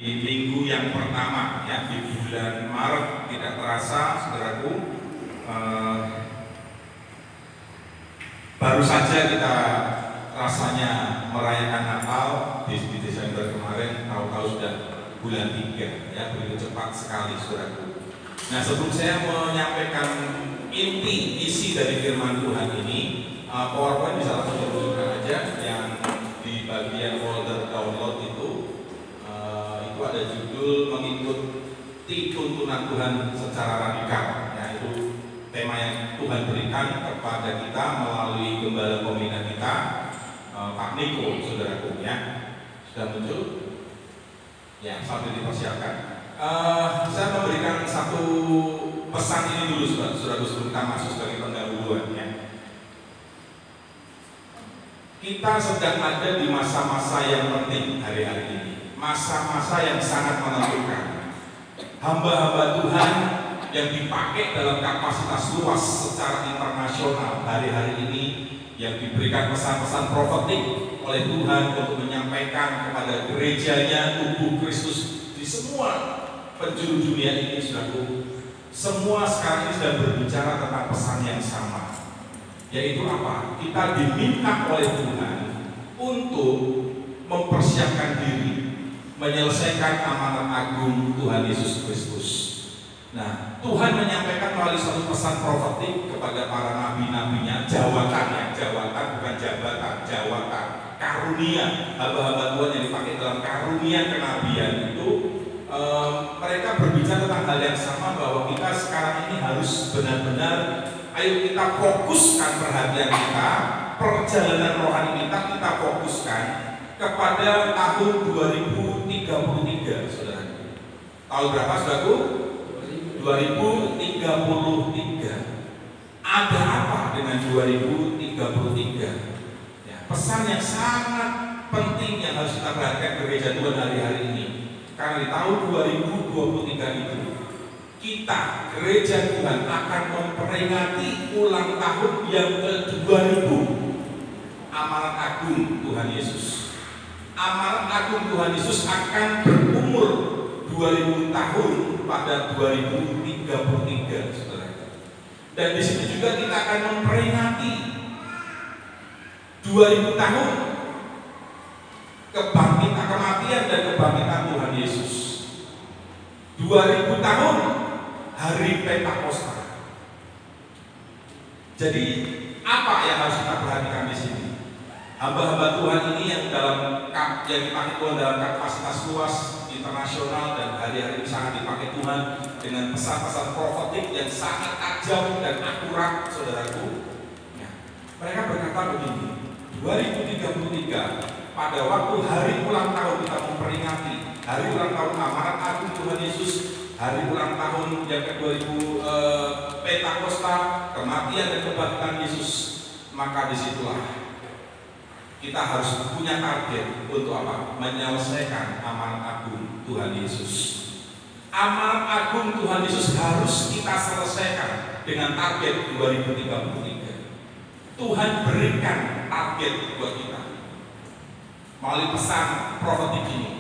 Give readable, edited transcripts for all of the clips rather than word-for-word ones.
di minggu yang pertama ya, di bulan Maret. Tidak terasa saudaraku, baru saja kita rasanya merayakan Natal di Desember kemarin, tahu-tahu sudah bulan 3 ya, begitu cepat sekali saudaraku. Nah, sebelum saya menyampaikan isi dari firman Tuhan ini, PowerPoint bisa langsung ditunjukkan aja yang di bagian folder download itu ada judul mengikuti tuntunan Tuhan secara radikal. Ya, itu tema yang Tuhan berikan kepada kita melalui gembala pembina kita, Pak Niko, saudaraku ya. Sudah muncul? Ya, sambil dipersiapkan. Saya memberikan satu pesan ini dulu, saudaraku, sebelum kita masuk sebagai pendahuluan ya. Kita sedang ada di masa-masa yang penting hari-hari ini, masa-masa yang sangat menentukan. Hamba-hamba Tuhan yang dipakai dalam kapasitas luas secara internasional hari-hari ini, yang diberikan pesan-pesan profetik oleh Tuhan untuk menyampaikan kepada gerejanya, tubuh Kristus di semua penjuru dunia ini, saudaraku. Semua sekarang ini sedang berbicara tentang pesan yang sama, yaitu apa? Kita diminta oleh Tuhan untuk mempersiapkan diri menyelesaikan amanat agung Tuhan Yesus Kristus. Nah, Tuhan menyampaikan melalui satu pesan profetik kepada para nabi-nabinya, jawatan bukan jabatan, jawatan, karunia, hamba-hamba Tuhan yang dipakai dalam karunia kenabian itu. Mereka berbicara tentang hal yang sama, bahwa kita sekarang ini harus benar-benar, ayo kita fokuskan perhatian kita, perjalanan rohani kita fokuskan kepada tahun 2033, saudara. Tahun berapa, saudaraku? 2033. Ada apa dengan 2033? Ya, pesan yang sangat penting yang harus kita perhatikan gereja Tuhan hari-hari ini. Karena di tahun 2023 itu, kita, gereja Tuhan, akan memperingati ulang tahun yang ke-2000 amanat agung Tuhan Yesus. Amanat agung Tuhan Yesus akan berumur 2000 tahun pada 2033, saudara. Dan di sini juga kita akan memperingati 2000 tahun kematian dan kebangkitan Tuhan Yesus. 2000 tahun hari Pentakosta. Jadi apa yang harus kita perhatikan di sini? Hamba-hamba Tuhan ini yang dipakai Tuhan dalam kapasitas luas internasional dan hari-hari ini sangat dipakai Tuhan dengan pesan-pesan profetik yang sangat tajam dan akurat, saudaraku. Ya, mereka berkata begini, 2033 pada waktu hari ulang tahun kita memperingati hari ulang tahun amanat agung Tuhan Yesus, hari ulang tahun yang ke-2000 Pentakosta, kematian dan kebangkitan Yesus, maka disitulah kita harus punya target untuk apa? Menyelesaikan amanat agung Tuhan Yesus. Amanat agung Tuhan Yesus harus kita selesaikan dengan target 2033. Tuhan berikan target buat kita melalui pesan profetik ini.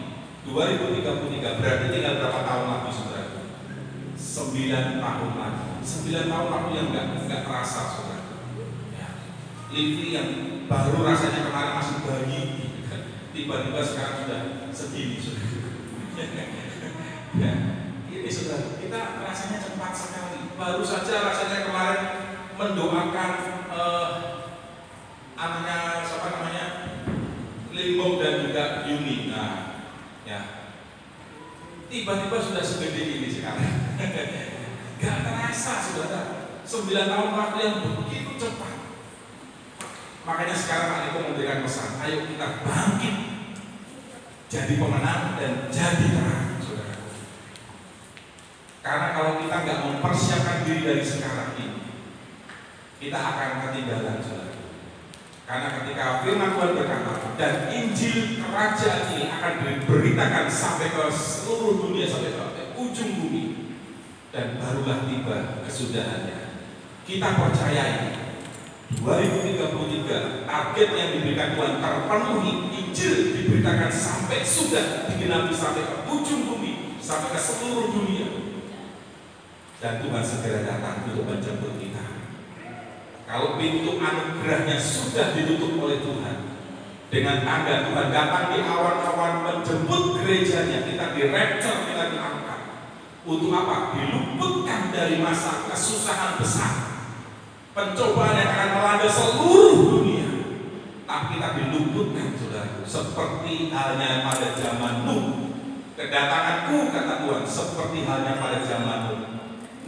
2033 berarti tinggal berapa tahun lagi, saudara? 9 tahun lagi. 9 tahun lagi yang enggak terasa, saudara. Ya. Livi yang baru rasanya kemarin masih bayi, tiba-tiba sekarang sudah segini, saudara. Ya. Ini saudara, kita rasanya cepat sekali. Baru saja rasanya kemarin mendoakan anaknya, siapa namanya, Limbong dan juga Yuni. Nah, ya, tiba-tiba sudah segede ini sekarang. Gak terasa, saudara. 9 tahun waktu yang begitu cepat. Makanya sekarang Pak Niko memberikan pesan, ayo kita bangkit, jadi pemenang dan jadi terang, saudara. Karena kalau kita nggak mempersiapkan diri dari sekarang ini, kita akan ketinggalan, saudara. Karena ketika firman Tuhan berkata, dan Injil kerajaan ini akan diberitakan sampai ke seluruh dunia, sampai ke ujung bumi, dan barulah tiba kesudahannya. Kita percayai 2033 target yang diberikan Tuhan terpenuhi, Injil diberitakan sampai sudah digenapi sampai ke ujung bumi, sampai ke seluruh dunia, dan Tuhan segera datang untuk menjemput kita. Kalau pintu anugerahnya sudah ditutup oleh Tuhan, dengan tanda Tuhan datang di awan-awan menjemput gerejanya, kita di-rapture, kita diangkat. Untuk apa? Diluputkan dari masa kesusahan besar, pencobaan yang akan melanda seluruh dunia. Tapi kita diluputkan, saudara, seperti halnya pada zaman Nuh. Kedatanganku, kata Tuhan, seperti halnya pada zaman Nuh.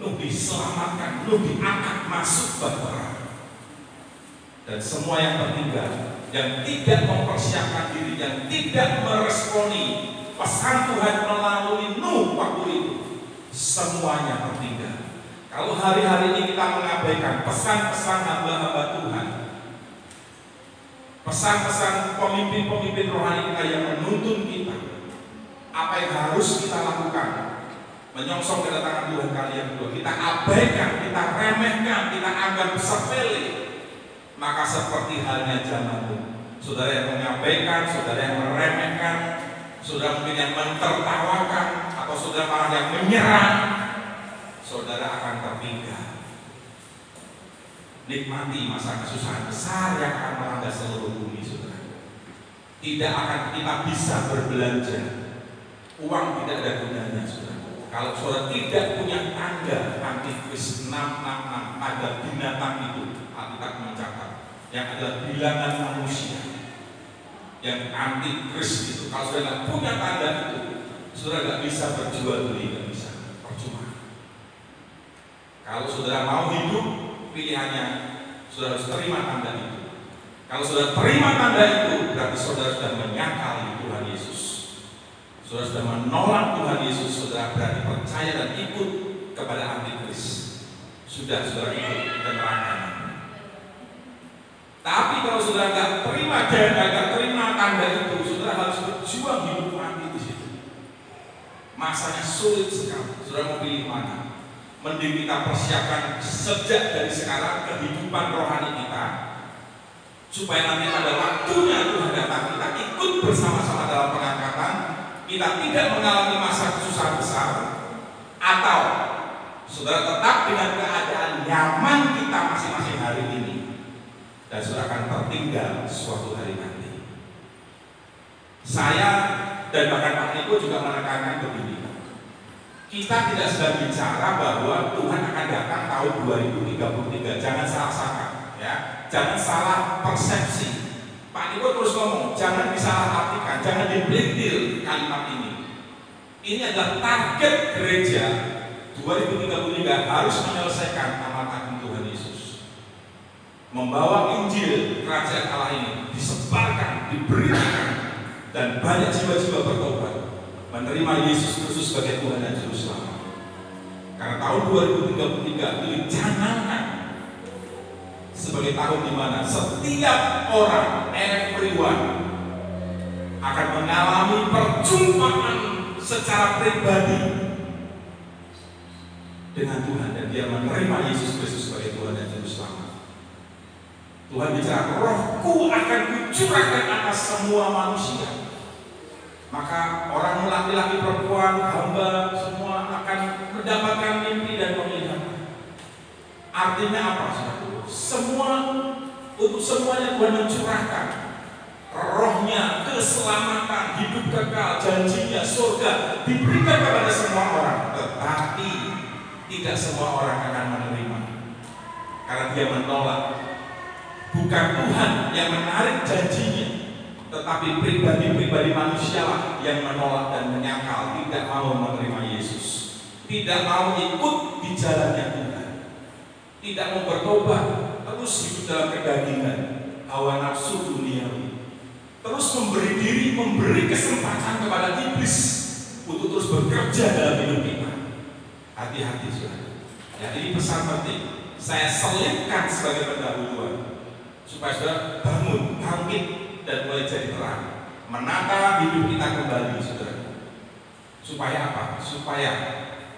Nuh diselamatkan, Nuh diangkat masuk bahtera. Dan semua yang tertinggal, yang tidak mempersiapkan diri, yang tidak meresponi pesan Tuhan melalui Nuh waktu itu, semuanya tertinggal. Kalau hari-hari ini kita mengabaikan pesan-pesan hamba-hamba Tuhan, pesan-pesan pemimpin-pemimpin rohani kita yang menuntun kita, apa yang harus kita lakukan? Menyongsong kedatangan Tuhan kali yang kedua, kita abaikan, kita remehkan, kita anggap sepele. Maka seperti halnya zaman Nuh, saudara yang mengabaikan, saudara yang meremehkan, saudara mungkin yang mentertawakan, atau saudara malah yang menyerang, saudara akan tertinggal. Nikmati masa kesusahan besar yang akan melanda seluruh bumi, saudara. Tidak akan kita bisa berbelanja, uang tidak ada gunanya, saudara. Kalau saudara tidak punya tanda antikris 666, tanda binatang itu, Alkitab mencatat, yang adalah bilangan manusia, yang antikris itu. Kalau saudara tidak punya tanda itu, saudara tidak bisa berjual beli, tidak bisa, percuma. Kalau saudara mau hidup, pilihannya saudara harus terima tanda itu. Kalau saudara terima tanda itu, berarti saudara sudah menyangkali Tuhan Yesus. Saudara sudah menolak Tuhan Yesus, saudara berarti percaya dan ikut kepada antikris. Sudah saudara ikut ke neraka. Tapi kalau saudara nggak terima dan nggak terima tanda itu, saudara harus berjuang hidup mati di situ. Masanya sulit sekali. Saudara mau pilih mana? Mending kita persiapkan sejak dari sekarang kehidupan rohani kita, supaya nanti pada waktunya Tuhan datang, kita ikut bersama-sama dalam pengangkatan, kita tidak mengalami masa kesusahan besar, atau saudara tetap dengan keadaan nyaman kita masing-masing hari ini, dan saudara akan tertinggal suatu hari nanti. Saya dan bahkan Pak Niko juga menekankan begini, kita tidak sedang bicara bahwa Tuhan akan datang tahun 2033. Jangan salah sangka, ya. Jangan salah persepsi. Pak Niko terus ngomong, jangan disalahartikan, jangan dipelintir kalimat ini. Ini adalah target gereja 2033 harus menyelesaikan amanat agung Tuhan Yesus. Membawa Injil kerajaan Allah ini disebarkan, diberitakan, dan banyak jiwa-jiwa bertobat, menerima Yesus Kristus sebagai Tuhan dan Juru Selamat. Karena tahun 2033 itu jangankan sebagai tahun di mana setiap orang, everyone, akan mengalami perjumpaan secara pribadi dengan Tuhan, dan dia menerima Yesus Kristus sebagai Tuhan dan Juru Selamat. Tuhan bicara, Rohku akan kucurahkan atas semua manusia. Maka orang laki-laki, perempuan, hamba, semua akan mendapatkan mimpi dan penglihatan. Artinya apa, saudara? Semua, untuk semuanya Tuhan mencurahkan rohnya, keselamatan, hidup kekal, janjinya, surga diberikan kepada semua orang. Tetapi tidak semua orang akan menerima, karena dia menolak. Bukan Tuhan yang menarik janjinya, tetapi pribadi-pribadi manusialah yang menolak dan menyangkal, tidak mau menerima Yesus, tidak mau ikut di jalannya Tuhan, tidak mau bertobat, terus hidup dalam kedagingan, hawa nafsu duniawi, terus memberi diri, memberi kesempatan kepada iblis untuk terus bekerja dalam hidup kita. Hati-hati, saudara. Ya, ini pesan penting. Saya selipkan sebagai pendahuluan, supaya saudara bangun, bangkit, dan mulai jadi terang, menata hidup kita kembali, saudara. Supaya apa? Supaya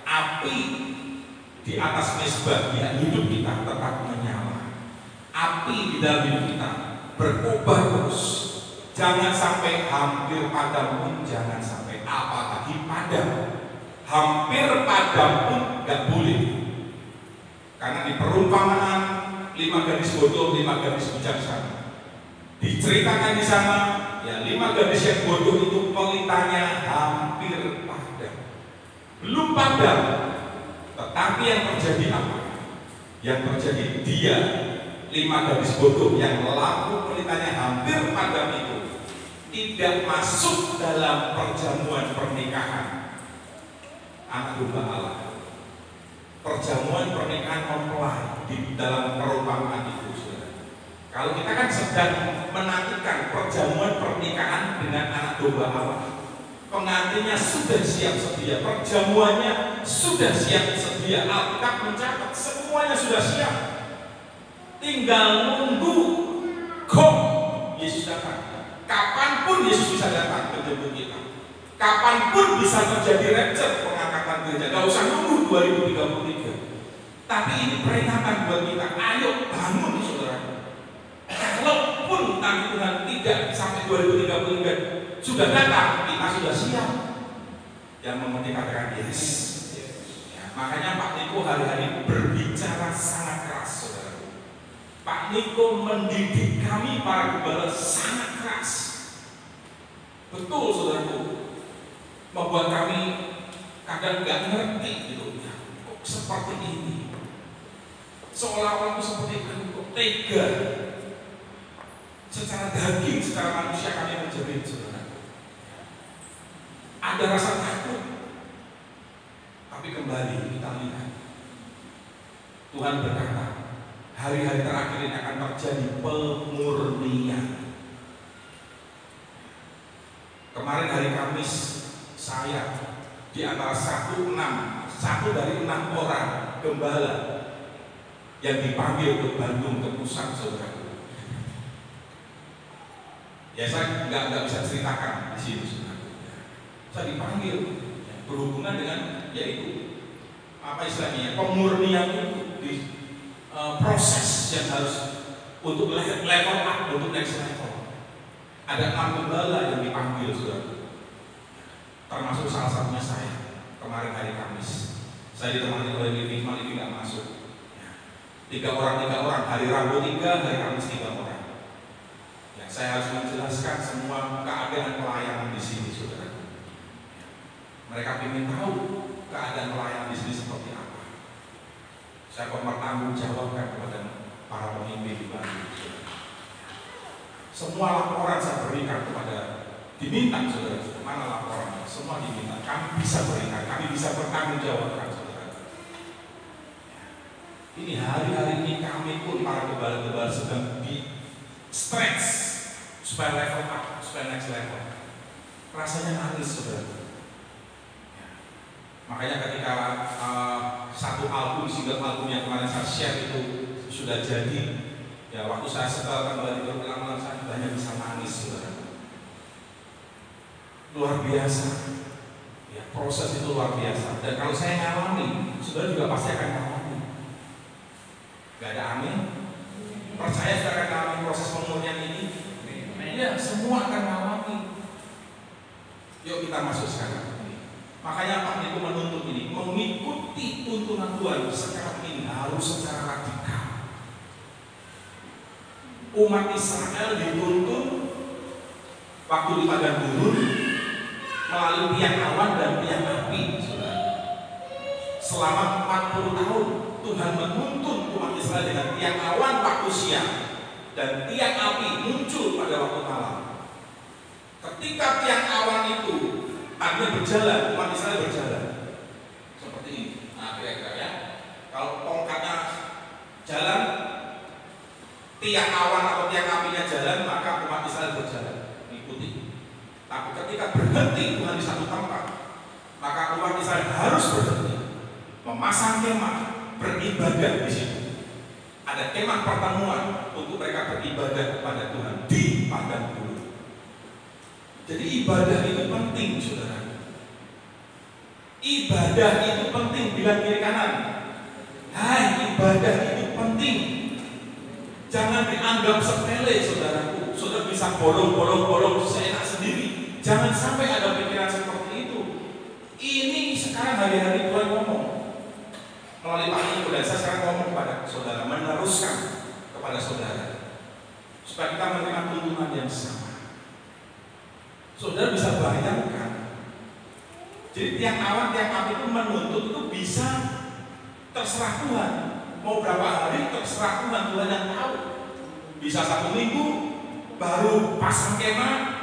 api di atas mezbah ya hidup kita tetap menyala. api di dalam hidup kita berkobar terus. Jangan sampai hampir padam pun jangan sampai, apalagi padam. Hampir padam pun nggak boleh. Karena di perumpamaan 5 gadis bodoh, 5 gadis bijaksana, diceritakan di sana, ya 5 gadis yang bodoh itu pelitanya hampir padam. Belum padam, tetapi yang terjadi apa? Yang terjadi dia 5 gadis bodoh yang lampu pelitanya hampir padam itu tidak masuk dalam perjamuan pernikahan anak domba Allah. Perjamuan pernikahan mempelai di dalam perumpamaan itu, saudara. Kalau kita kan sedang menantikan perjamuan pernikahan dengan anak domba Allah, pengantinnya sudah siap sedia, perjamuannya sudah siap sedia, Alkitab mencatat semuanya sudah siap, tinggal nunggu gong Yesus datang. Kapanpun Yesus bisa datang menjemput kita, kapanpun bisa terjadi rapture, pengangkatan gereja. Gak usah nunggu 2033. Tapi ini peringatan buat kita. Ayo bangun, saudara. Kalaupun nanti Tuhan tidak sampai 2033 sudah datang, kita sudah siap. Yang mementing katakan yes. Ya, makanya Pak Niko hari-hari berbicara sangat keras, saudara. Pak Niko mendidik kami para gembala sangat keras. Betul, saudaraku. Membuat kami kadang nggak ngerti gitu. Ya, kok seperti ini? Seolah-olah seperti itu, kok tega. Secara daging, secara manusia kami menjerit, saudara. Ada rasa takut. Tapi kembali kita lihat, Tuhan berkata, hari-hari terakhir ini akan terjadi pemurnian. Kemarin hari Kamis, saya di antara satu dari 6 orang gembala yang dipanggil ke Bandung, ke pusat, saudara. Ya saya nggak bisa ceritakan di sini, saudara. Saya dipanggil berhubungan dengan yaitu apa istilahnya, pemurnian itu di proses yang harus untuk level up, untuk next level. Ada 6 gembala yang dipanggil, saudara. Termasuk salah satunya saya kemarin hari Kamis. Saya ditemani oleh Livi nggak masuk. 3 orang, hari Rabu 3, hari Kamis 3 orang. Ya, saya harus menjelaskan semua keadaan pelayanan di sini, saudara. Mereka ingin tahu keadaan pelayanan di sini seperti apa. Saya mempertanggungjawabkan kepada para pemimpin di Bandung, saudara. Semua laporan saya berikan kepada, diminta, saudara. Mana laporannya? Semua diminta. Kami bisa berikan, kami bisa bertanggungjawabkan, saudara. Ini hari-hari ini kami pun para gembala-gembala sedang di stretch supaya level up, supaya next level. Rasanya nangis, saudara. Ya. Makanya ketika satu album, single album yang kemarin saya share itu sudah jadi, ya waktu saya setelah kembali ke rekaman saya banyak bisa nangis, saudara. Luar biasa. Ya, proses itu luar biasa. Dan kalau saya ngalami, saudara juga pasti akan ngalami. Gak ada amin. Percaya saya akan mengalami proses pemurnian ini. Ya, semua akan mengalami. Yuk kita masuk sekarang. Makanya Pak Niko menuntut ini, mengikuti tuntunan Tuhan sekarang ini harus secara radikal. Umat Israel dituntun waktu di padang gurun melalui tiang awan dan tiang api, saudara. Selama 40 tahun Tuhan menuntun umat Israel dengan tiang awan waktu siang dan tiang api muncul pada waktu malam. Ketika tiang awan itu artinya berjalan, umat Israel berjalan seperti ini. Nah, kira-kira ya, kalau tongkatnya jalan, tiang awan atau tiang apinya jalan, maka umat Israel berjalan mengikuti. Tapi ketika berhenti Tuhan di satu tempat, maka umat Israel harus berhenti, memasang kemah, beribadah di situ. Ada kemah pertemuan untuk mereka beribadah kepada Tuhan di padang gurun. Jadi ibadah itu penting, saudara. Ibadah itu penting. Bilang kiri kanan, hai, ibadah itu penting. Jangan dianggap sepele, saudaraku. Saudara bisa bolong seenak sendiri. Jangan sampai ada pikiran seperti itu. Ini sekarang hari-hari Tuhan ngomong melalui Pak Niko, dan saya sekarang ngomong kepada saudara, meneruskan kepada saudara supaya kita menerima tuntunan yang sama. Saudara bisa bayangkan, jadi tiang awan, tiang api itu menuntut itu bisa terserah Tuhan. Mau berapa hari terserah Tuhan, Tuhan yang tahu. Bisa 1 minggu baru pasang kemah,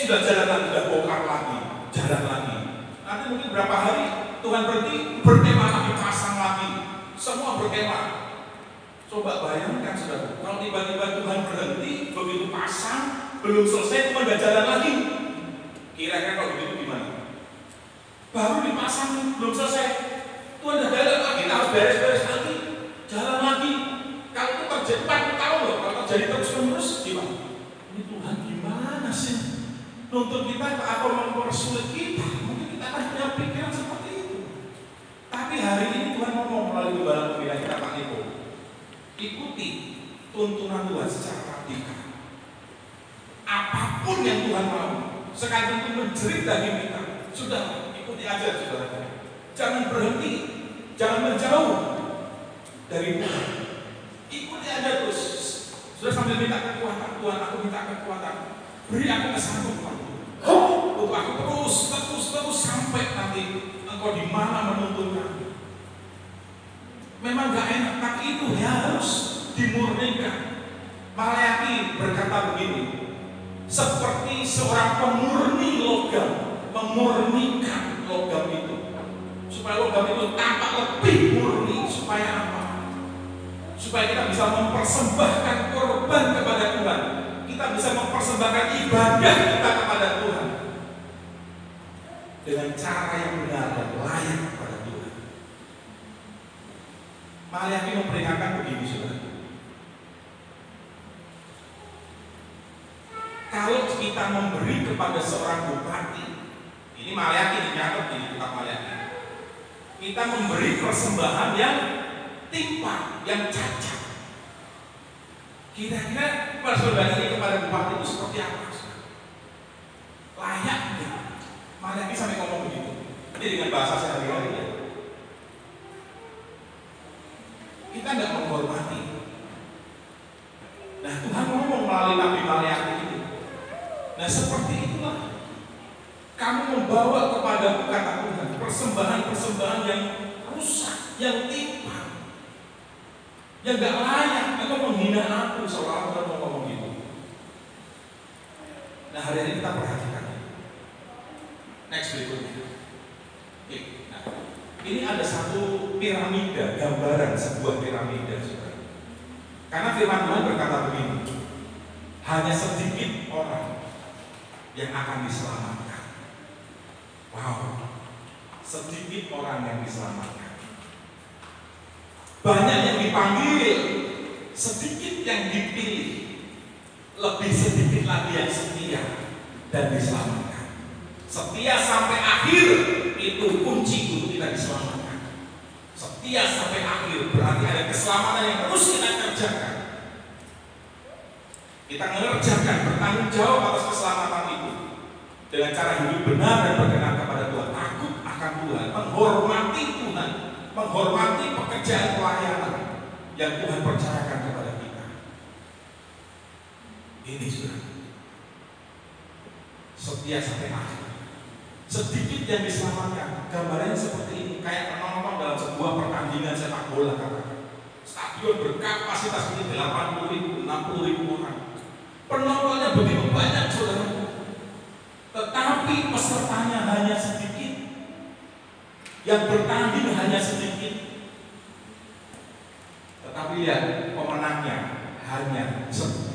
sudah jalan lagi, sudah bongkar lagi, jalan lagi. Nanti mungkin berapa hari Tuhan berkemah lagi, pasang lagi, semua berkemah. Coba bayangkan saudara, kalau tiba-tiba Tuhan berhenti, begitu pasang, belum selesai, Tuhan udah jalan lagi. Kira-kira kalau begitu gimana? Baru dipasang, belum selesai, Tuhan udah jalan lagi, kita harus beres-beres lagi, jalan lagi. Kalau itu terjadi 40 tahun loh, kalau terjadi terus-menerus gimana? Ini Tuhan gimana sih? Nuntut kita atau mempersulit kita? Mungkin kita akan punya pikiran seperti itu. Tapi hari ini Tuhan ngomong melalui gembala pembina kita Pak Niko, ikuti tuntunan Tuhan secara radikal. Apapun yang Tuhan mau, sekalipun itu menjerit daging kita, sudah ikuti aja saudara. Jangan berhenti, jangan menjauh dari Tuhan. Ikuti aja terus. Sudah sambil minta kekuatan, Tuhan aku minta kekuatan, beri aku kesanggupan untuk aku terus sampai nanti Engkau di mana menuntun kami. Memang gak enak, tapi itu harus dimurnikan. Maleakhi berkata begini, seperti seorang pemurni logam, memurnikan logam itu supaya logam itu tampak lebih murni. Supaya apa? Supaya kita bisa mempersembahkan korban kepada Tuhan, kita bisa mempersembahkan ibadah kita kepada Tuhan dengan cara yang benar dan layak kepada Tuhan. Maleakhi memperingatkan begini saudara, kalau kita memberi kepada seorang bupati, ini Maleakhi dicatat di kitab Maleakhi, kita memberi persembahan yang timpang, yang cacat. Kira-kira persembahan ini kepada bupati itu seperti apa? Layak enggak? Maleakhi sampai ngomong begitu. Ini dengan bahasa sehari-hari ya. Kita enggak menghormati. Nah Tuhan ngomong melalui Nabi Maleakhi ini. Nah seperti itulah kamu membawa kepada kata Tuhan persembahan-persembahan yang rusak, yang timpang, yang gak layak. Engkau menghina aku, seolah-olah Tuhan mau ngomong gitu. Nah hari ini kita perhatikan. Next berikutnya. Oke, nah, ini ada satu piramida, gambaran sebuah piramida saudara. Karena firman Tuhan berkata begini, hanya sedikit orang yang akan diselamatkan. Wow, sedikit orang yang diselamatkan. Banyak yang dipanggil, sedikit yang dipilih. Lebih sedikit lagi yang setia dan diselamatkan. Setia sampai akhir itu kunci untuk kita diselamatkan. Setia sampai akhir berarti ada keselamatan yang terus kita kerjakan. Kita mengerjakan, bertanggung jawab atas keselamatan itu dengan cara hidup benar dan berkenan kepada Tuhan, takut akan Tuhan, menghormati Tuhan, menghormati pekerjaan pelayanan yang Tuhan percayakan kepada kita. Ini sudah setia sampai akhir. Sedikit yang diselamatkan. Gambarnya seperti ini, kayak penonton dalam sebuah pertandingan sepak bola katakan. Stadion berkapasitas ini 80.000, 60.000 orang. Penontonnya begitu banyak saudara, tetapi pesertanya hanya sedikit, yang bertanding hanya sedikit. Tetapi ya pemenangnya hanya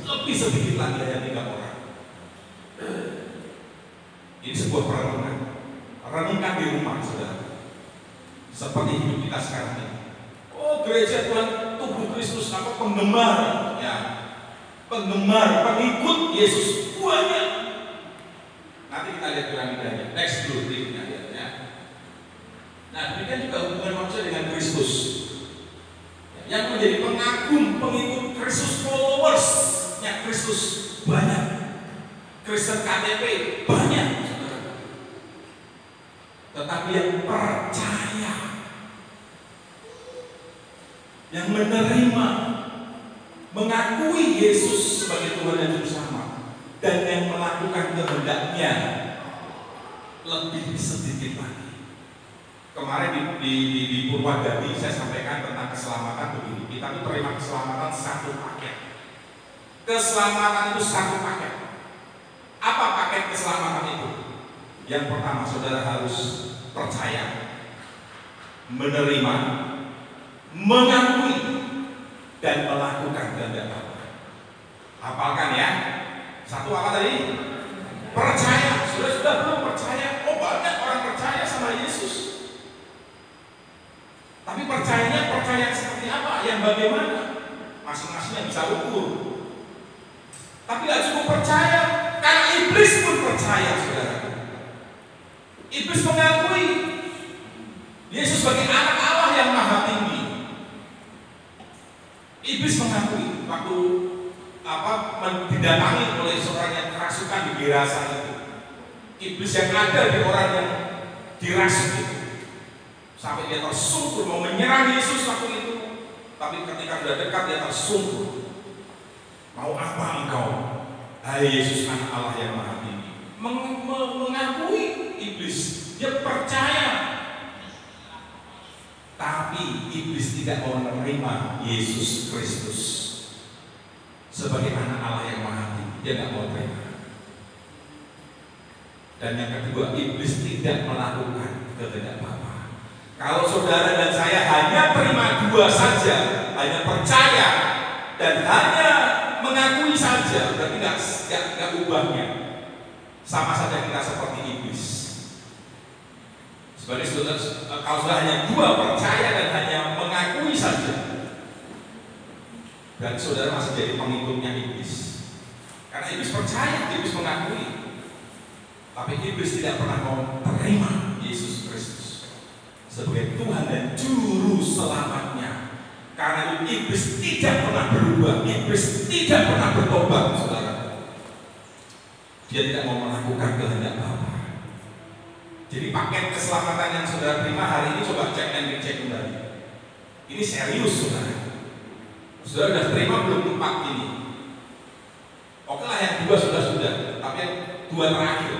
lebih sedikit lagi, hanya 3 orang. Ini sebuah perenungan. Renungkan di rumah saudara, seperti hidup kita sekarang ini. Oh gereja Tuhan, tubuh Kristus, apa penggemar ya, penggemar, pengikut Yesus banyak. Nanti kita lihat piramidanya. Next dulu berikutnya ya. Nah demikian juga hubungan manusia dengan Kristus. Yang menjadi pengagum, pengikut KTP banyak, saudara. Tetapi yang percaya, yang menerima, mengakui Yesus sebagai Tuhan dan Juru Selamat, dan yang melakukan kehendak-Nya lebih sedikit lagi. Kemarin di Purwadadi saya sampaikan tentang keselamatan begini. Kita itu terima keselamatan satu paket. Keselamatan itu satu paket. Apa paket keselamatan itu? Yang pertama, saudara harus percaya, menerima, mengakui, dan melakukan kehendak Allah. Hafalkan ya. Satu apa tadi? Percaya. Sudah belum percaya? Oh, banyak orang percaya sama Yesus. Tapi percayanya percaya seperti apa? Yang bagaimana? Masing-masing bisa ukur. Tapi tidak cukup percaya, karena iblis pun percaya, saudara. Iblis mengakui Yesus sebagai anak Allah yang maha tinggi. Iblis mengakui waktu didatangi oleh seorang yang kerasukan di Gerasa itu. Iblis yang ada di orang yang dirasuk itu, sampai dia tersungkur mau menyerang Yesus waktu itu. Tapi ketika sudah dekat dia tersungkur. Mau apa engkau, hai Yesus anak Allah yang maha tinggi? Mengakui iblis, dia percaya. Tapi iblis tidak mau menerima Yesus Kristus sebagai anak Allah yang maha tinggi. Dia tidak mau terima. Dan yang kedua, iblis tidak melakukan kehendak Bapa. Kalau saudara dan saya hanya terima dua saja, hanya percaya dan hanya mengakui saja, berarti nggak ubahnya. Sama saja kita seperti iblis. Sebagai saudara, kalau sudah hanya dua, percaya dan hanya mengakui saja, berarti saudara masih jadi pengikutnya iblis. Karena iblis percaya, iblis mengakui, tapi iblis tidak pernah mau terima Yesus Kristus sebagai Tuhan dan Juru Selamatnya. Karena itu iblis tidak pernah berubah, iblis tidak pernah bertobat, saudara. Dia tidak mau melakukan kehendak Bapa. Jadi paket keselamatan yang saudara terima hari ini, coba cek dan dicek kembali. Ini serius, saudara. Saudara sudah terima belum 4 ini? Oke lah, yang 2 sudah, tapi yang 2 terakhir.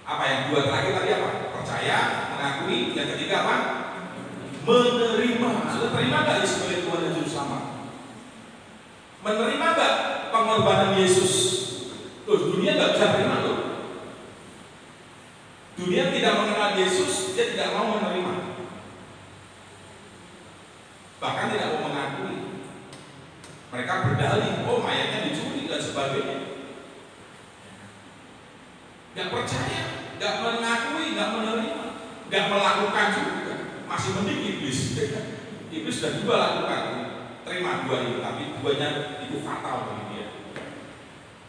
Apa yang 2 terakhir tadi apa? Percaya, mengakui. Yang ketiga apa? Menerima. Sudah terima gak Yesus sebagai Tuhan dan Juru Selamat? Menerima gak pengorbanan Yesus? Tuh, dunia gak bisa terima tuh. Dunia tidak mengenal Yesus, dia tidak mau menerima. Bahkan tidak mau mengakui. Mereka berdalih, oh mayatnya dicuri dan sebagainya. Gak percaya, gak mengakui, gak menerima, gak melakukan juga. Masih mending iblis. Iblis sudah 2 lakukan, terima 2 itu, tapi 2-nya itu fatal bagi dia.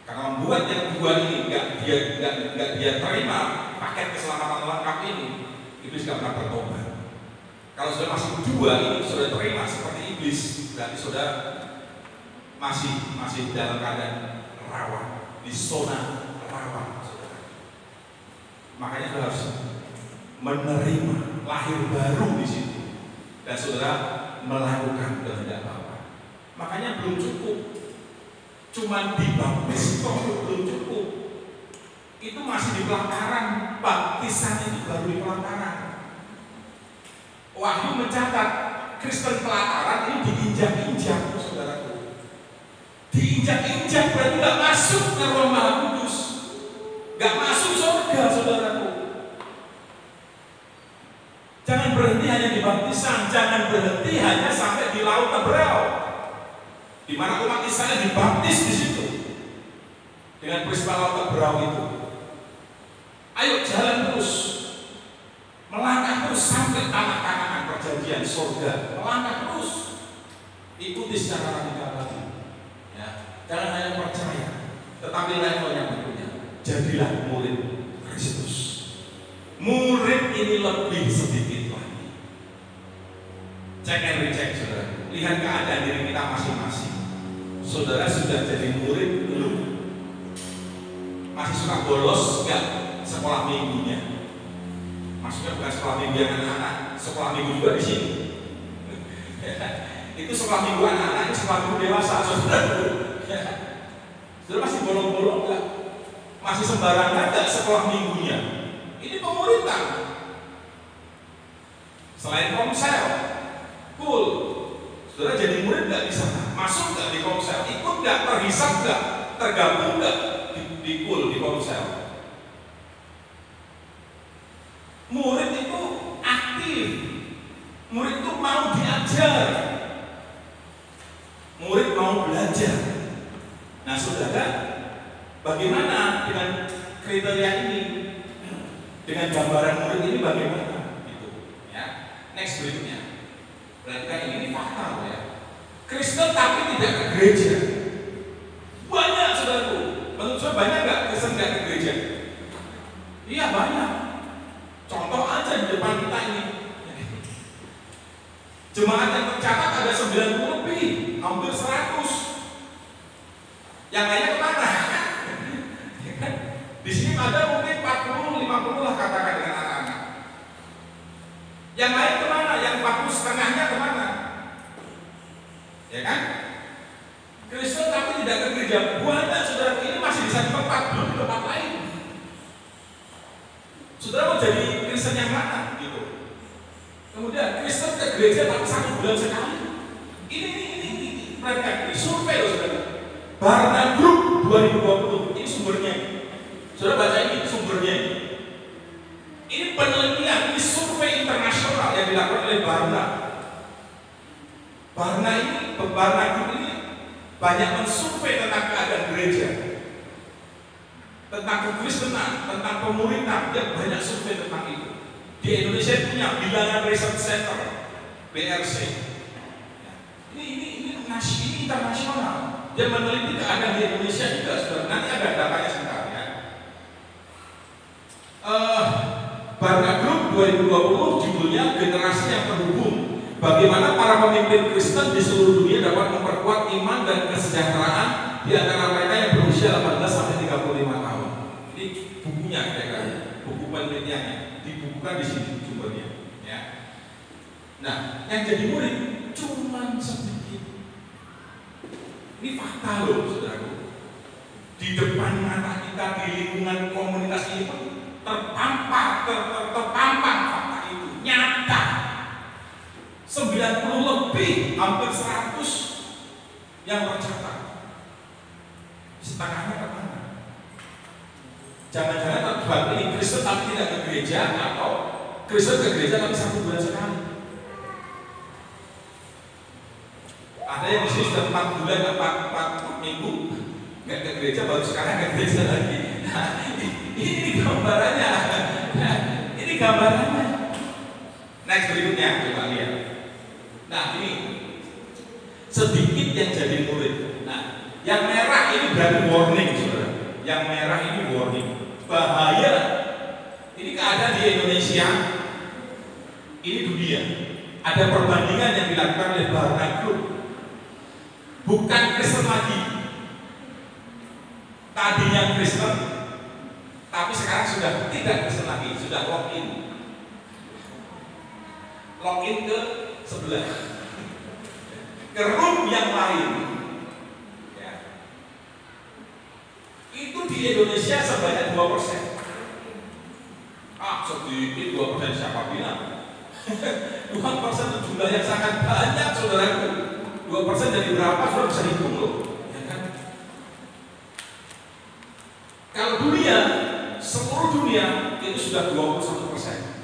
Karena membuat yang 2 ini gak dia terima paket keselamatan lengkap ini, iblis gak pernah bertobat. Kalau sudah masih 2 ini sudah terima seperti iblis, berarti sudah masih dalam keadaan rawan, di zona rawan, saudara. Makanya saudara harus menerima, lahir baru di situ, dan saudara melakukan kehendak Bapa. Makanya belum cukup cuman dibaptis, belum cukup. Itu masih di pelataran, baptisan itu baru di pelataran. Wahyu mencatat Kristen pelataran ini diinjak-injak, saudaraku. Diinjak-injak berarti gak masuk ke ruang Maha Kudus, gak masuk surga, saudaraku. Jangan berhenti hanya di baptisan, jangan berhenti hanya sampai di Laut Teberau, di mana umat Israel dibaptis di situ dengan peristiwa Laut Teberau itu. Ayo jalan terus, melangkah terus sampai tanah Kanaan perjanjian surga, melangkah terus, ikuti secara radikal tadi. Ya, jangan hanya percaya, tetapi level yang berikutnya, jadilah murid Kristus. Murid ini lebih sedikit lagi. Cek and recheck, saudara. Lihat keadaan diri kita masing-masing. Saudara sudah jadi murid belum? masih suka bolos nggak sekolah minggunya? Maksudnya bukan sekolah minggu anak-anak, sekolah minggu juga di sini. Itu sekolah minggu anak-anak, ini sekolah minggu dewasa, saudara. Saudara masih bolong-bolong nggak? Masih sembarangan nggak sekolah minggunya? Ini pemerintah. Selain komsel, cool. Saudara jadi murid nggak di sana? Masuk nggak di komsel? Ikut nggak? Terhisap nggak? Tergabung nggak di cool di komsel? Murid itu aktif. Murid itu mau diajar. Murid mau belajar. Nah, saudara, bagaimana dengan kriteria ini? Dengan gambaran murid ini bagaimana? Gitu, ya. Next berikutnya. Perhatikan ini fakta, ya. Kristen tapi tidak ke gereja. Banyak, saudaraku. Menurut saya banyak nggak Kristen nggak ke gereja? Iya, banyak. Contoh aja di depan kita ini. Jemaat yang tercatat ada 90 lebih, hampir 100. Yang lainnya kemana? Di sini ada mungkin 40, 50 lah katakan dengan anak-anak. Yang lain kemana? Yang 40 setengahnya kemana? Ya kan? Kristen tapi tidak ke gereja. Banyak, saudara, ini masih bisa di tempat, belum di tempat lain. Saudara mau jadi Kristen yang mana? Gitu. Kemudian Kristen ke gereja tapi 1 bulan sekali. Ini perhatikan, ini survei loh, saudara. Barna Group 2020, ini sumbernya. Saudara baca ini sumbernya. Ini penelitian, ini survei internasional yang dilakukan oleh Barna. Barna Group ini banyak mensurvei tentang keadaan gereja, tentang kekristenan, tentang pemuritan. Dia banyak survei tentang itu. Di Indonesia punya Bilangan Research Center, BRC. Ini internasional. Dia meneliti keadaan di Indonesia juga, saudara. Nanti ada datanya sebentar, ya. Barna Group 2020 judulnya Generasi yang Terhubung. Bagaimana para pemimpin Kristen di seluruh dunia dapat memperkuat iman dan kesejahteraan di antara mereka yang berusia 18 sampai 35 tahun. Ini bukunya, buku penelitiannya dibukukan di sini sumbernya, ya. Nah, yang jadi murid cuma sedikit. Ini fakta loh, saudaraku. Di depan mata kita, di lingkungan komunitas ini pun terpampang fakta itu, nyata. 90 lebih, hampir 100 yang tercatat. Setengahnya kemana? Jangan-jangan terjebak ini Kristen tapi tidak ke gereja, atau Kristen ke gereja tapi 1 bulan sekali. Ada yang di sini sudah 4 bulan, 4 minggu nggak ke gereja, baru sekarang ke gereja lagi. Nah, ini gambarannya. Ini gambarannya. Next berikutnya, coba lihat. Nah, ini sedikit yang jadi murid. Nah, yang merah ini berarti warning, saudara. Yang merah ini warning, bahaya. Ini keadaan di Indonesia, ini dunia. Ada perbandingan yang dilakukan oleh Barna Group. Bukan Kristen lagi. Tadinya Kristen, tapi sekarang sudah tidak Kristen lagi, sudah login ke sebelah, ke room yang lain, ya. Itu di Indonesia sebanyak 2%. Sedikit 2%, siapa bilang? 2% itu jumlah yang sangat banyak, saudaraku. 2% dari berapa, saudara bisa hitung loh, ya kan? Kalau dunia, seluruh dunia itu sudah 21%.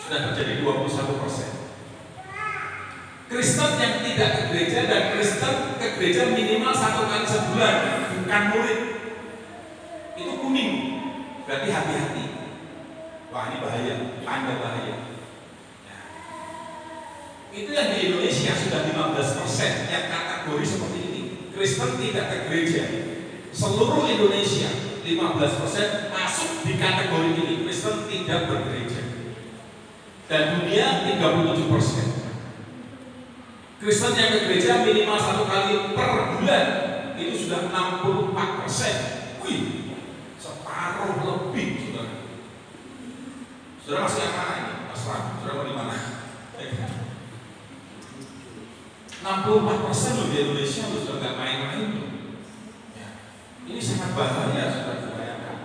Sudah terjadi 21%. Kristen yang tidak ke gereja dan Kristen ke gereja minimal 1 kali sebulan, bukan murid. Itu kuning, berarti hati-hati. Wah, ini bahaya, tanda bahaya. Ya. Itu yang di Indonesia sudah 15% yang kategori seperti ini. Kristen tidak ke gereja. Seluruh Indonesia 15% masuk di kategori ini, Kristen tidak bergereja. Dan dunia 37%. Kristen yang ke gereja minimal 1 kali per bulan, itu sudah 64%. Wih, separuh lebih, saudara. Saudara masih yang mana ini? Mas Ram, saudara mau di mana? 64% loh di Indonesia loh, sudah nggak main-main loh. Ya. Ini sangat bahaya, saudara, bayangkan.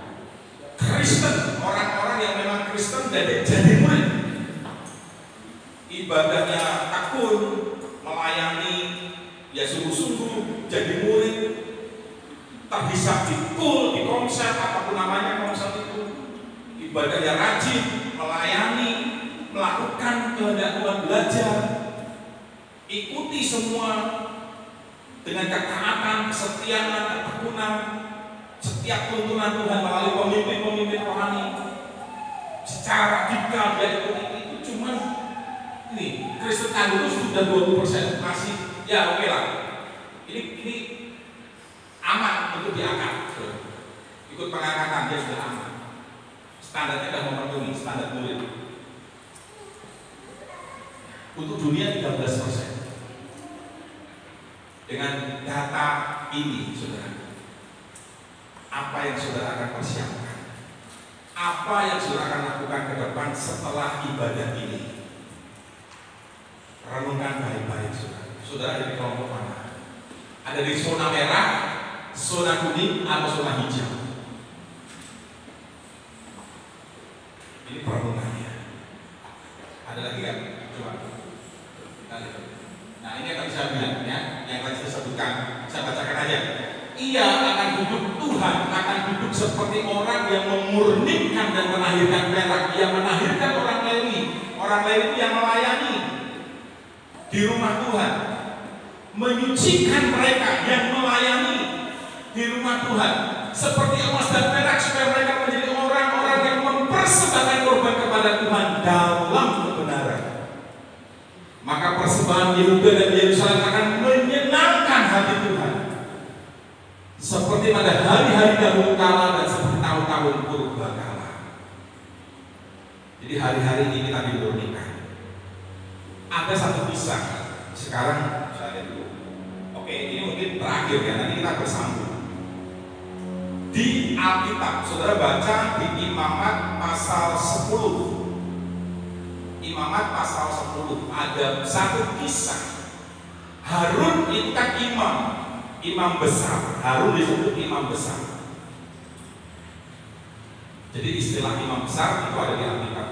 Kristen, orang-orang yang memang Kristen jadi murid, ibadahnya tekun, melayani, ya sungguh-sungguh, jadi murid, terhisap di kul, di konser, apapun namanya konser itu, ibadahnya rajin, melayani, melakukan kehendak Tuhan, belajar, ikuti semua dengan ketaatan, kesetiaan, ketekunan, setiap tuntunan Tuhan melalui pemimpin-pemimpin rohani secara radikal dia ikuti itu. Cuman ini Kristen tangguh itu sudah 20%, masih ya oke lah. Ini aman untuk diangkat, ikut pengangkatan dia sudah aman. Standarnya sudah memenuhi standar murid. Untuk dunia 13%. Dengan data ini, saudara, apa yang saudara akan persiapkan? Apa yang saudara akan lakukan ke depan setelah ibadah ini? Renungkan baik-baik, saudara. Saudara ada di kelompok mana? Ada di zona merah, zona kuning, atau zona hijau? Ini perenungannya. Ada lagi kan? Coba. Nah, ini akan bisa bilang ya, yang tadi saya sebutkan, saya bacakan aja. Ia akan duduk, Tuhan akan duduk seperti orang yang memurnikan dan melahirkan perak. Ia melahirkan orang Lewi. Orang Lewi itu yang melayani di rumah Tuhan, menyucikan mereka yang melayani di rumah Tuhan seperti emas dan perak, supaya mereka menjadi orang-orang yang mempersembahkan korban kepada Tuhan dalam kebenaran. Maka persembahan Yehuda dan Yerusalem akan menyenangkan hati Tuhan, seperti pada hari-hari dahulu kala dan seperti tahun-tahun purba kala. Jadi hari-hari ini kita dimurnikan. Ada satu kisah. Sekarang saya dulu. Oke, ini mungkin terakhir ya. Nanti kita bersambung. Di Alkitab, saudara baca di Imamat pasal 10. Imamat pasal 10 ada satu kisah. Harun itu kan imam besar. Harun disebut imam besar. Jadi istilah imam besar itu ada di Alkitab.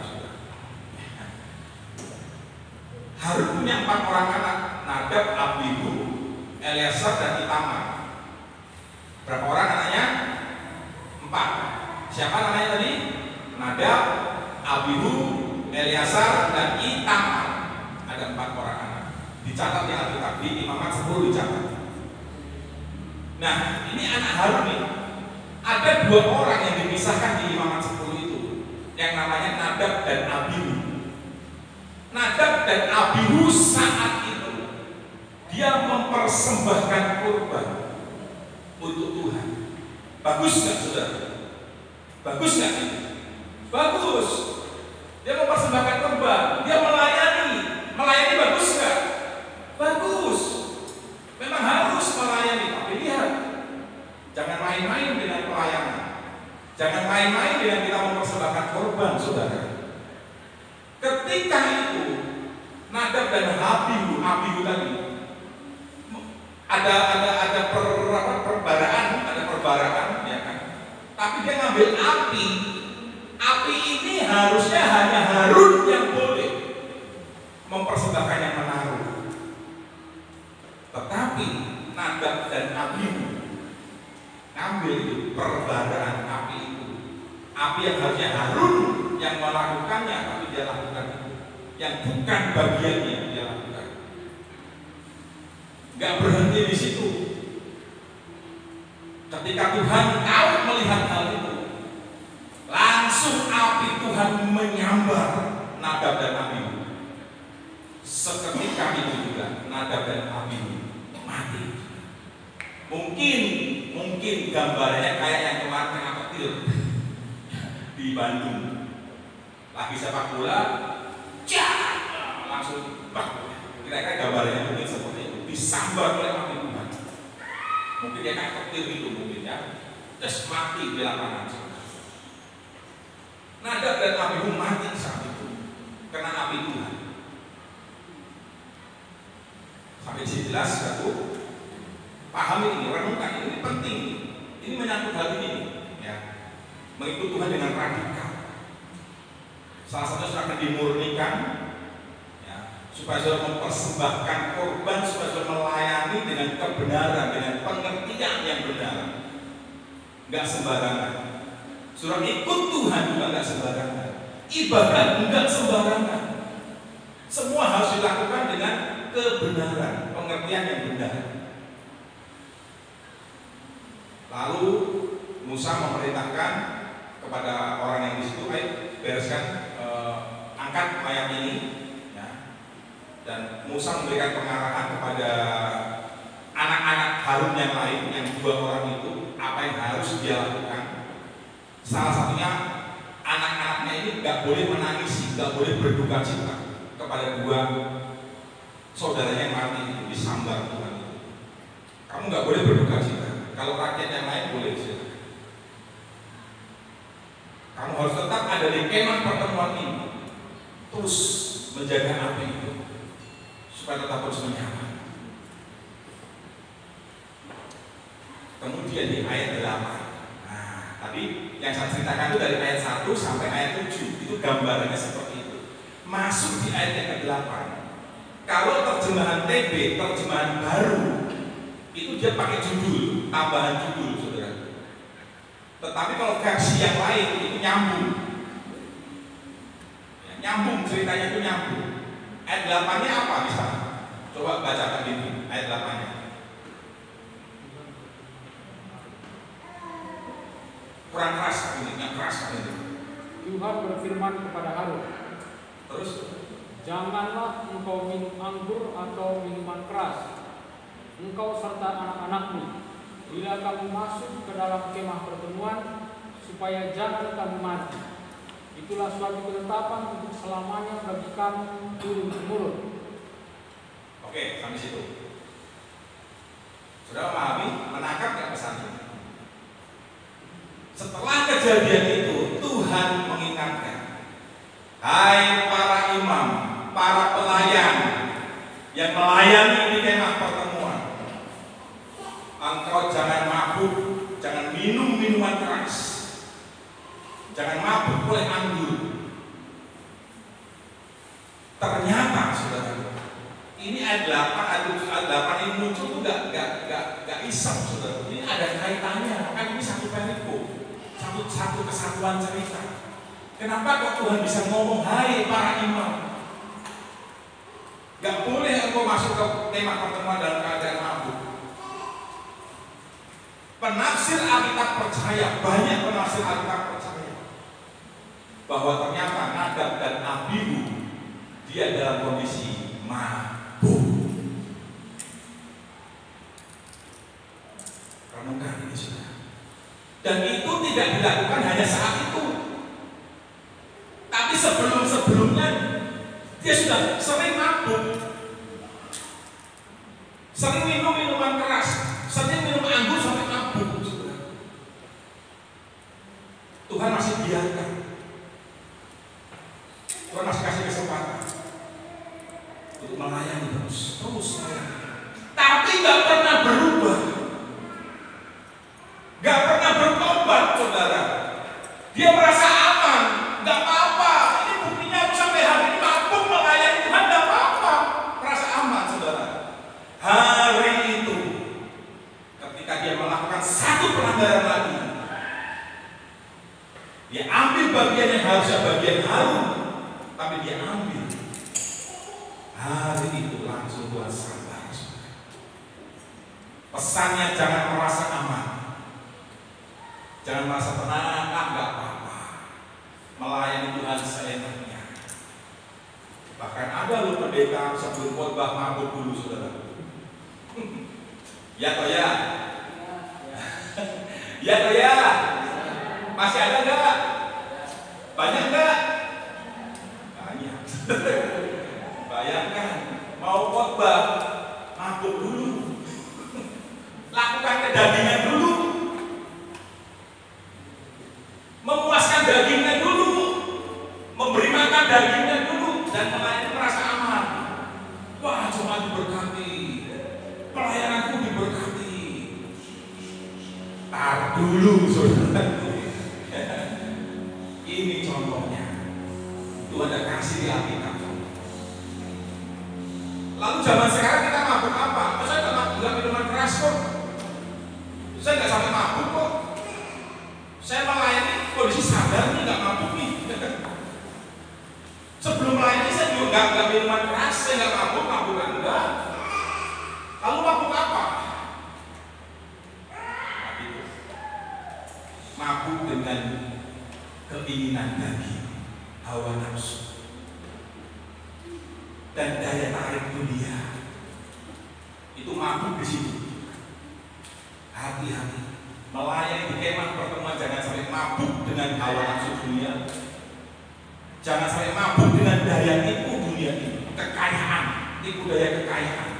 Harun punya 4 orang anak, Nadab, Abihu, Eleazar, dan Itamar. Berapa orang anaknya? 4. Siapa namanya tadi? Nadab, Abihu, Eleazar, dan Itamar. Ada 4 orang anak. Dicatat di Alkitab, di Imamat 10 dicatat. Nah, ini anak Harun nih. Ada 2 orang yang dipisahkan di Imamat 10 itu, yang namanya Nadab dan Abihu. Nadab dan Abihu saat itu dia mempersembahkan kurban untuk Tuhan. Bagus nggak, saudara? Bagus nggak? Bagus. Dia mempersembahkan kurban, dia melayani bagus nggak? Bagus. Memang harus melayani, tapi lihat, jangan main-main dengan pelayanan. Jangan main-main dengan kita mempersembahkan kurban, saudara. Ketika itu Nadab dan Abihu tadi ada perbaraan, ya kan? Tapi dia ngambil api. Api ini harusnya hanya Harun yang boleh mempersembahkan yang menaruh. Tetapi Nadab dan Abihu ngambil itu perbaraan api itu. Api yang harusnya Harun yang melakukannya, tapi dia lakukan itu. Yang bukan bagiannya dia lakukan. Gak berhenti di situ. Ketika Tuhan tahu melihat hal itu, langsung api Tuhan menyambar Nadab dan Abihu. Seketika itu juga Nadab dan Abihu mati. Mungkin gambarnya kayak yang kemarin tengah petir di Bandung. Lagi sepak bola, langsung bak. Kira-kira gambarnya mungkin seperti itu, disambar oleh api Tuhan. Mungkin dia kayak petir gitu mungkin ya. Terus mati di lapangan. Nadab dan Abihu mati saat itu kena api Tuhan. Sampai sini jelas satu. Pahami ini, renungkan ini penting. Ini menyangkut hal ini ya. Mengikut Tuhan dengan radikal. Salah satu akan dimurnikan ya, supaya saudara mempersembahkan korban, supaya saudara melayani dengan kebenaran, dengan pengertian yang benar. Enggak sembarangan. Saudara ikut Tuhan juga enggak sembarangan. Ibadah enggak sembarangan. Semua harus dilakukan dengan kebenaran, pengertian yang benar. Lalu Musa memerintahkan kepada orang yang di situ, ayo bereskan, angkat mayat ini, ya. Dan Musa memberikan pengarahan kepada anak-anak Harun yang lain, yang 2 orang itu, apa yang harus dia lakukan. Salah satunya anak-anaknya ini nggak boleh menangisi, nggak boleh berduka cita kepada 2 saudaranya yang mati itu disambar Tuhan itu. Kamu nggak boleh berduka cita. Kalau rakyat yang lain boleh sih. Kamu harus tetap ada di kemah pertemuan ini, terus menjaga api itu supaya tetap terus menyala. Kemudian di ayat 8. Nah, tadi yang saya ceritakan itu dari ayat 1 sampai ayat 7. Itu gambarannya seperti itu. Masuk di ayat yang ke-8. Kalau terjemahan TB, terjemahan baru, itu dia pakai judul, tambahan judul, saudara. Tetapi kalau versi yang lain itu nyambung, ya, nyambung ceritanya itu nyambung. Ayat 8-nya apa misalnya? Coba bacakan ini ayat 8-nya. Kurang keras ini, nggak keras ini. Tuhan berfirman kepada Harun, terus, janganlah engkau minum anggur atau minuman keras, engkau serta anak-anakmu, bila kamu masuk ke dalam kemah pertemuan, supaya jangan kamu mati. Itulah suatu ketetapan untuk selamanya bagi kamu turun-temurun. Oke, sampai situ. Sudah memahami, menangkap nggak pesan ini? Setelah kejadian itu, Tuhan mengingatkan, hai para imam, para pelayan yang melayani di kemah pertemuan, engkau jangan mabuk, jangan minum minuman keras, jangan mabuk oleh anggur. Ternyata saudara, ini ayat 8, ayat 8 ini muncul tuh gak iseng saudara. Ini ada kaitannya, kan ini satu perikop, satu kesatuan cerita. Kenapa kok Tuhan bisa ngomong, hai para imam, gak boleh engkau masuk ke kemah pertemuan dalam keadaan mabuk. Penafsir Alkitab percaya, banyak penafsir Alkitab percaya bahwa ternyata Nadab dan Abihu dia dalam kondisi mabuk. Renungkan ini sudah. Dan itu tidak dilakukan hanya saat itu, tapi sebelum-sebelumnya dia sudah sering mabuk, sering minum minuman keras, sering minum anggur sampai mabuk. Tuhan masih biarkan, Tuhan masih kasih kesempatan untuk melayani terus melayani. Tapi nggak pernah berubah, nggak pernah bertobat, saudara. Dia merasa aman, nggak apa-apa. Ini buktinya aku sampai hari ini mabuk melayani Tuhan, nggak apa-apa, merasa aman, saudara. Hari itu, ketika dia melakukan satu pelanggaran lagi, dia ambil bagian yang harusnya bagian Harun, tapi dia ambil. Hari itu langsung Tuhan sabar. Pesannya jangan merasa aman, jangan merasa tenang, nggak apa-apa, melayani Tuhan seenaknya. Bahkan ada loh pendeta sebelum khotbah mabuk dulu, saudara. Ya toh ya, ya toh ya. Masih ada nggak? Banyak nggak? Banyak. Bayangkan mau khotbah mabuk dulu. Lakukan dagingnya dulu dan melayani merasa aman. Wah, cuma diberkati, pelayananku diberkati. Tar dulu, saudara. Ini contohnya. Tuhan ada kasih di Alkitab. Lalu zaman sekarang kita mabuk apa? Saya nggak minuman keras kok. Saya nggak sampai mabuk kok. Saya melayani kondisi sadar nih, nggak mabuk nih. Sebelum melayani saya juga nggak minuman keras, saya nggak mabuk, mabukan enggak. Lalu mabuk apa? Mabuk dengan keinginan daging, hawa nafsu, dan daya tarik dunia. Itu mabuk di situ. Hati-hati, melayani di kemah pertemuan jangan sampai mabuk dengan hawa nafsu dunia. Jangan sampai mabuk dengan daya tipu dunia ini, kekayaan, tipu daya kekayaan.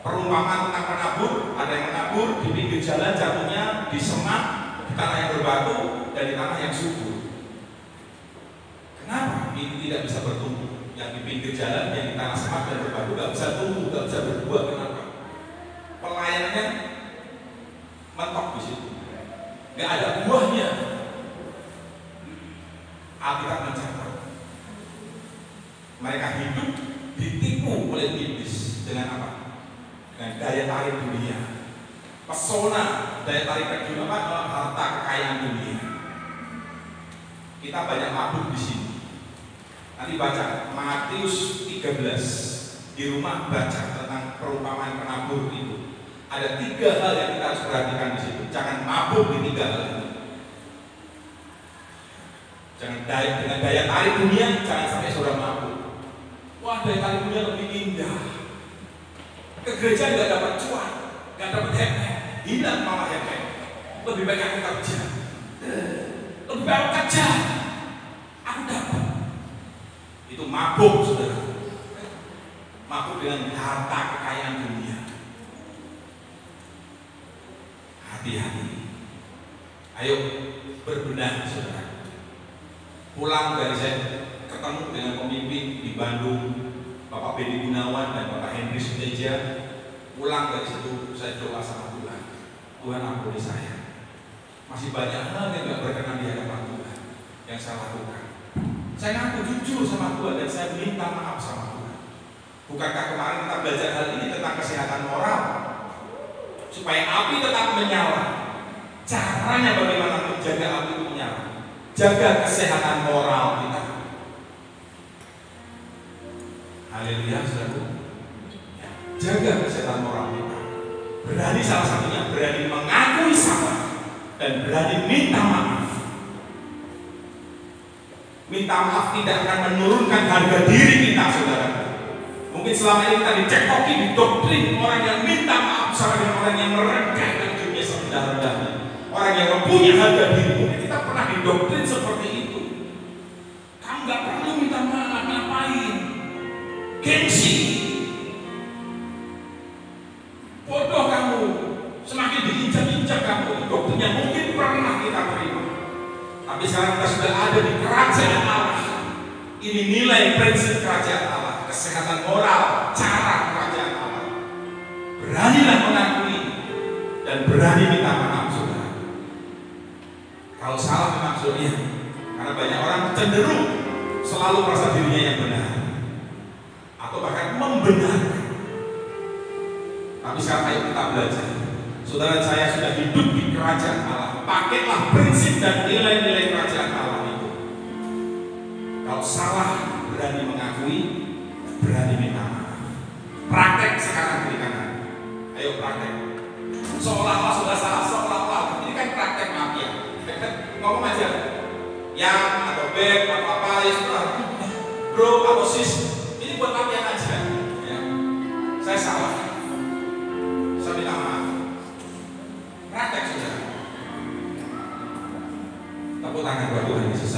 Perumpamaan tentang penabur, ada yang menabur di pinggir jalan, jatuhnya di semak, di tanah yang berbatu, dan di tanah yang subur. Kenapa ini tidak bisa bertumbuh? Yang di pinggir jalan, yang di tanah semak dan berbatu gak bisa tumbuh, gak bisa berbuah. Kenapa? Pelayanannya mentok di situ, gak ada buahnya. Alkitab mencatat mereka hidup ditipu oleh iblis dengan apa? Dengan daya tarik dunia, pesona, daya tarik dunia, harta kekayaan dunia. Kita banyak mabuk di sini. Nanti baca Matius 13 di rumah, baca tentang perumpamaan penabur itu. Ada 3 hal yang kita harus perhatikan di situ. Jangan mabuk di 3 hal itu. Jangan dengan daya tarik dunia, jangan sampai saudara mabuk. Wah, daya tarik dunia lebih indah. Ke gereja nggak dapat cuan, nggak dapat happy, hilang malah happy. Lebih baik aku kerja, lebih baik aku kerja, aku dapat. Itu mabuk, saudara. Mabuk dengan harta kekayaan dunia. Hati-hati. Ayo berbenah, saudara. Pulang dari saya ketemu dengan pemimpin di Bandung, Bapak Bedi Gunawan dan Bapak Henry Suteja. Pulang dari situ saya doa sama Tuhan, Tuhan ampuni saya. Masih banyak hal yang tidak berkenan di hadapan Tuhan yang saya lakukan. Saya ngaku jujur sama Tuhan dan saya minta maaf sama Tuhan. Bukankah kemarin kita belajar hal ini tentang kesehatan moral supaya api tetap menyala? Caranya bagaimana menjaga api itu menyala? Jaga kesehatan moral kita. Haleluya, saudara. Jaga kesehatan moral kita. Berani, salah satunya berani mengakui salah dan berani minta maaf. Minta maaf tidak akan menurunkan harga diri kita, saudara. Mungkin selama ini kita dicekoki, didoktrin orang yang minta maaf sama dengan orang yang merendahkan dirinya serendah-rendahnya. Orang yang mempunyai harga diri. Mungkin kita pernah didoktrin seperti itu. Kamu nggak perlu minta maaf, ngapain? Gengsi. Bodoh kamu. Semakin diinjak-injak kamu. Doktrinnya mungkin pernah kita terima. Tapi sekarang kita sudah ada di kerajaan Allah. Ini nilai prinsip kerajaan Allah. Kesehatan moral, cara kerajaan Allah. Beranilah mengakui dan berani minta maaf, saudara. Kalau salah memang sudah, karena banyak orang cenderung selalu merasa dirinya yang benar atau bahkan membenarkan. Tapi sekarang ayo kita belajar. Saudara, saya sudah hidup di kerajaan Allah. Pakailah prinsip dan nilai-nilai kerajaan Allah itu. Kalau salah, berani mengakui, berani minta maaf. Praktek sekarang di kanan. Ayo praktek. Seolah-olah sudah salah, seolah-olah. Ini kan praktek mafia. Ngomong aja. Yang atau beb atau apa ya sudah. Bro atau sis, ini buat mafia aja. Ya. Saya salah. Saya minta maaf. Praktek sudah. Tepuk tangan buat Tuhan Yesus.